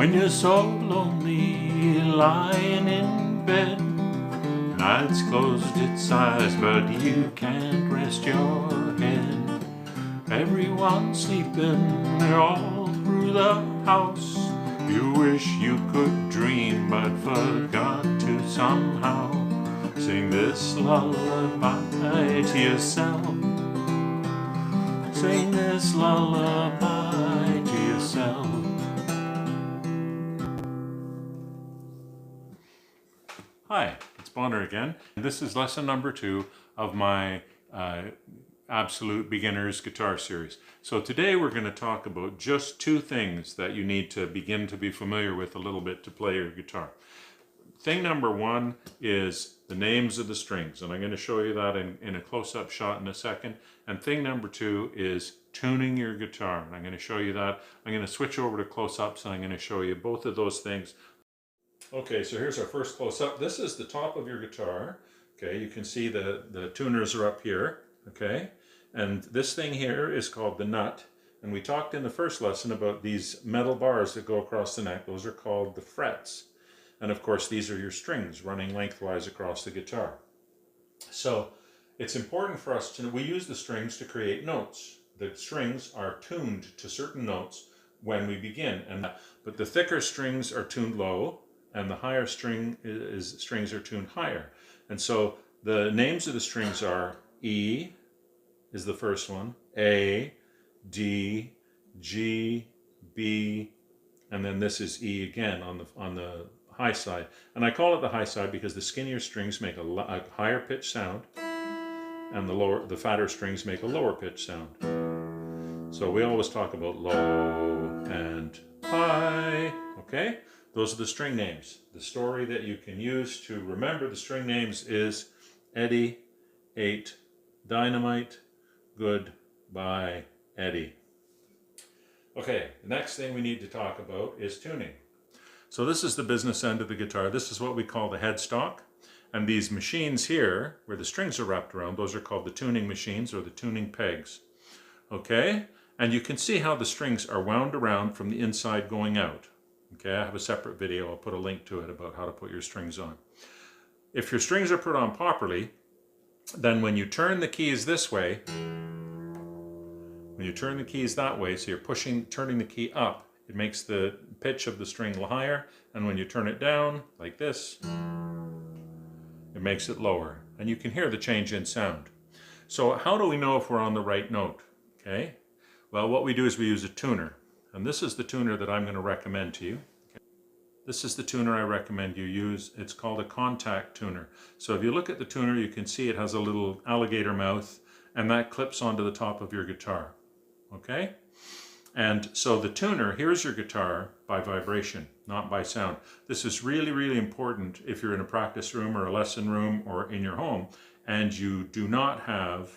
When you're so lonely, lying in bed, night's closed its eyes, but you can't rest your head. Everyone's sleeping, they're all through the house. You wish you could dream, but forgot to somehow. Sing this lullaby to yourself. Sing this lullaby to yourself. Hi, it's Bonar again. This is lesson number 2 of my Absolute Beginner's Guitar Series. So today we're going to talk about just 2 things that you need to begin to be familiar with a little bit to play your guitar. Thing number 1 is the names of the strings, and I'm going to show you that in a close-up shot in a second. And thing number 2 is tuning your guitar, and I'm going to show you that. I'm going to switch over to close-ups, and I'm going to show you both of those things. Okay, so here's our first close-up. This is the top of your guitar. Okay, you can see the tuners are up here. Okay, and this thing here is called the nut. And we talked in the first lesson about these metal bars that go across the neck. Those are called the frets. And of course, these are your strings running lengthwise across the guitar. So it's important for us to, we use the strings to create notes. The strings are tuned to certain notes when we begin. But the thicker strings are tuned low, and the higher strings are tuned higher. And so the names of the strings are E is the first one, A, D, G, B, and then this is E again on the high side. And I call it the high side because the skinnier strings make a higher pitch sound, and the fatter strings make a lower pitch sound. So we always talk about low and high, okay? Those are the string names. The story that you can use to remember the string names is Eddie ate dynamite, goodbye Eddie. Okay, the next thing we need to talk about is tuning. So this is the business end of the guitar. This is what we call the headstock. And these machines here, where the strings are wrapped around, those are called the tuning machines or the tuning pegs. Okay? And you can see how the strings are wound around from the inside going out. Okay, I have a separate video, I'll put a link to it about how to put your strings on. If your strings are put on properly, then when you turn the keys this way, when you turn the keys that way, so you're turning the key up, it makes the pitch of the string higher, and when you turn it down, like this, it makes it lower. And you can hear the change in sound. So how do we know if we're on the right note? Okay, well, what we do is we use a tuner. And this is the tuner that I'm going to recommend to you. This is the tuner I recommend you use. It's called a contact tuner. So if you look at the tuner, you can see it has a little alligator mouth, and that clips onto the top of your guitar. Okay? And so the tuner hears your guitar by vibration, not by sound. This is really, really important if you're in a practice room or a lesson room or in your home, and you do not have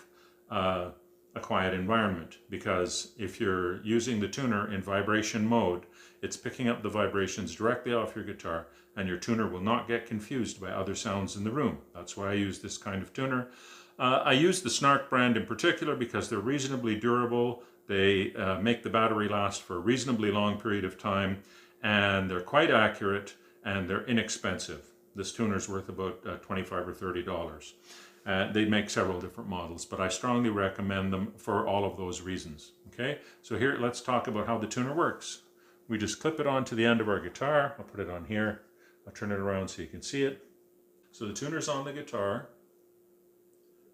a quiet environment, because if you're using the tuner in vibration mode, it's picking up the vibrations directly off your guitar, and your tuner will not get confused by other sounds in the room. That's why I use this kind of tuner. I use the Snark brand in particular because they're reasonably durable. They make the battery last for a reasonably long period of time, and they're quite accurate, and they're inexpensive. This tuner's worth about $25 or $30. They make several different models, but I strongly recommend them for all of those reasons. Okay, so here, let's talk about how the tuner works. We just clip it onto the end of our guitar. I'll put it on here. I'll turn it around so you can see it. So the tuner's on the guitar.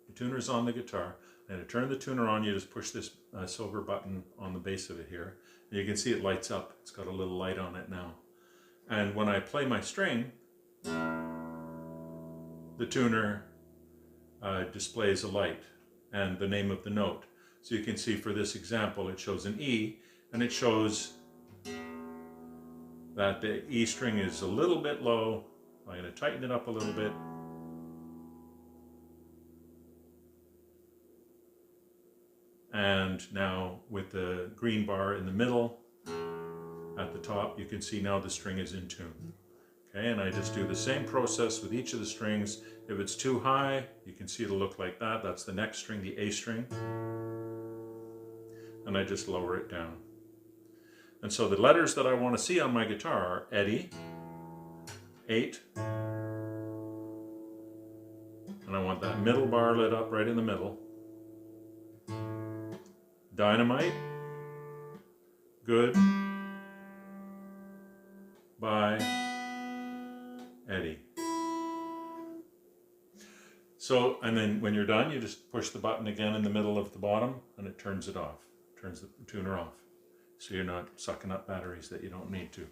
The tuner's on the guitar. And to turn the tuner on, you just push this silver button on the base of it here. And you can see it lights up. It's got a little light on it now. And when I play my string, the tuner displays a light and the name of the note. So you can see for this example, it shows an E, and it shows that the E string is a little bit low. I'm going to tighten it up a little bit. And now with the green bar in the middle at the top, you can see now the string is in tune. Okay, and I just do the same process with each of the strings. If it's too high, you can see it'll look like that. That's the next string, the A string. And I just lower it down. And so the letters that I want to see on my guitar are Eddie, 8, and I want that middle bar lit up right in the middle. Dynamite, good, by Eddie. So, and then when you're done, you just push the button again in the middle of the bottom and it turns it off, turns the tuner off. So you're not sucking up batteries that you don't need to.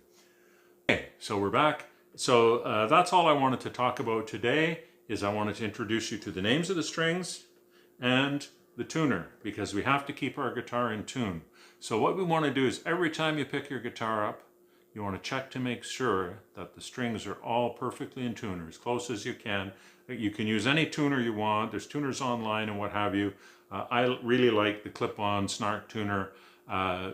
Okay, so we're back. So that's all I wanted to talk about today. Is I wanted to introduce you to the names of the strings and the tuner, because we have to keep our guitar in tune. So what we want to do is every time you pick your guitar up, you want to check to make sure that the strings are all perfectly in tune, or as close as you can. You can use any tuner you want. There's tuners online and what have you. I really like the clip-on snark tuner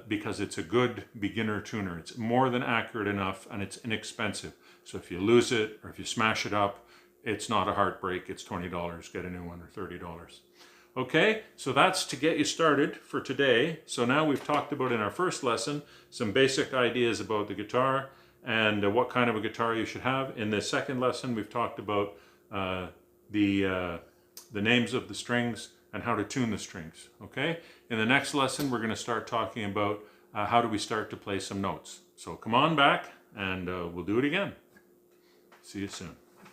because it's a good beginner tuner. It's more than accurate enough and it's inexpensive. So if you lose it or if you smash it up, it's not a heartbreak. It's $20. Get a new one, or $30. Okay, so that's to get you started for today. So now we've talked about in our first lesson some basic ideas about the guitar and what kind of a guitar you should have. In the second lesson, we've talked about the names of the strings and how to tune the strings. Okay, in the next lesson, we're going to start talking about how do we start to play some notes. So come on back and we'll do it again. See you soon.